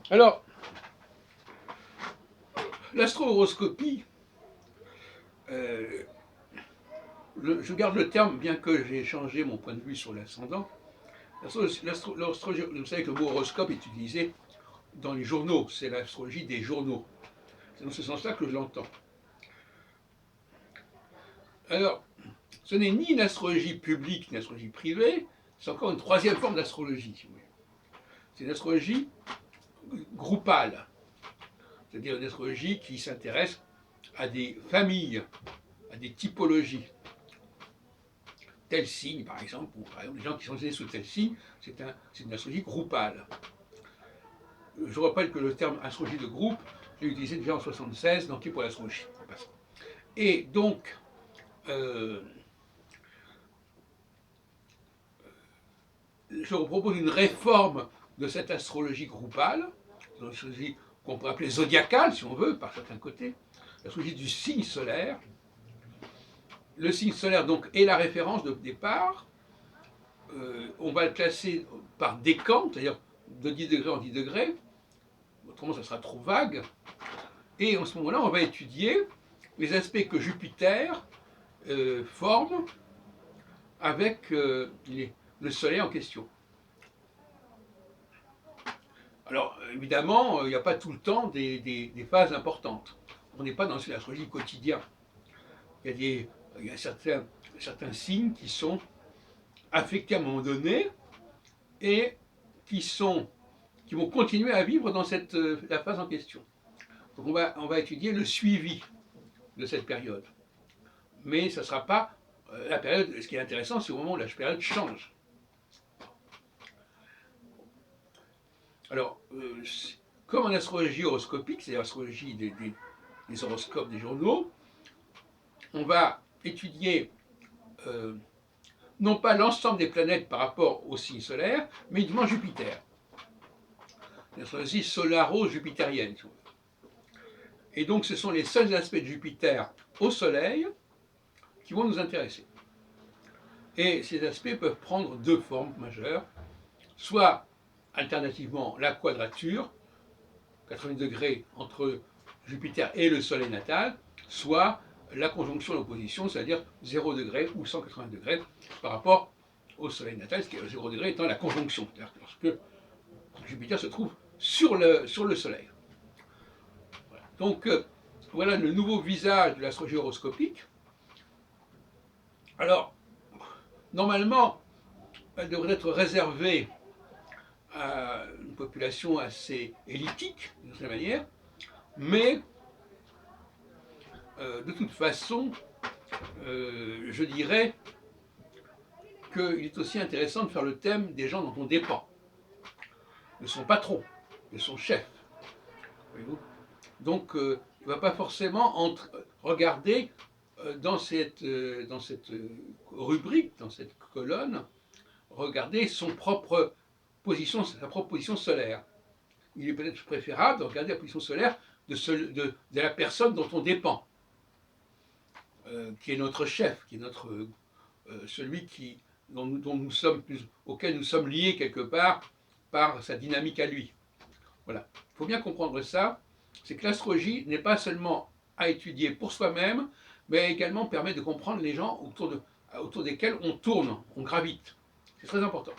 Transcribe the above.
Alors, l'astro-horoscopie, je garde le terme, bien que j'ai changé mon point de vue sur l'ascendant. Vous savez que le mot horoscope est utilisé dans les journaux, c'est l'astrologie des journaux. C'est dans ce sens-là que je l'entends. Alors, ce n'est ni une astrologie publique, ni une astrologie privée, c'est encore une troisième forme d'astrologie, si vous voulez. C'est une astrologie groupale, c'est-à-dire une astrologie qui s'intéresse à des familles, à des typologies. Tel signe, par exemple, les gens qui sont nés sous tel signe, c'est une astrologie groupale. Je rappelle que le terme astrologie de groupe, j'ai utilisé déjà en 1976 dans Qui pour l'astrologie. Et donc, je vous propose une réforme de cette astrologie groupale, une astrologie qu'on pourrait appeler zodiacale, si on veut, par certains côtés, l'astrologie du signe solaire. Le signe solaire, donc, est la référence de départ. On va le classer par décan, c'est-à-dire de 10 degrés en 10 degrés. Autrement, ça sera trop vague. Et en ce moment-là, on va étudier les aspects que Jupiter forme avec le Soleil en question. Alors, évidemment, il n'y a pas tout le temps des phases importantes. On n'est pas dans une astrologie quotidienne. Il y a certains signes qui sont affectés à un moment donné et qui vont continuer à vivre dans la phase en question. Donc on va étudier le suivi de cette période. Mais ça ne sera pas la période, ce qui est intéressant, c'est au moment où la période change. Alors, comme en astrologie horoscopique, c'est l'astrologie des horoscopes des journaux, on va étudier non pas l'ensemble des planètes par rapport au signe solaire, mais uniquement Jupiter. L'astrologie solaro-jupitérienne. Et donc ce sont les seuls aspects de Jupiter au Soleil qui vont nous intéresser. Et ces aspects peuvent prendre deux formes majeures, soit alternativement la quadrature, 80 degrés entre Jupiter et le Soleil natal, soit la conjonction et l'opposition, c'est-à-dire 0 degré ou 180 degrés par rapport au Soleil natal, ce qui est 0 degré étant la conjonction, c'est-à-dire lorsque Jupiter se trouve sur le Soleil. Voilà. Donc voilà le nouveau visage de l'astrologie horoscopique. Alors, normalement, elle devrait être réservée à une population assez élitique, d'une certaine manière, mais de toute façon, je dirais qu'il est aussi intéressant de faire le thème des gens dont on dépend, de son patron, de son chef. Voyez-vous. Donc, il ne va pas forcément regarder dans cette rubrique, dans cette colonne, regarder sa propre position solaire. Il est peut-être préférable de regarder la position solaire de la personne dont on dépend, qui est notre chef, qui est celui auquel nous sommes liés quelque part par sa dynamique à lui. Voilà. Il faut bien comprendre ça, c'est que l'astrologie n'est pas seulement à étudier pour soi-même, mais également permet de comprendre les gens autour desquels on tourne, on gravite. C'est très important.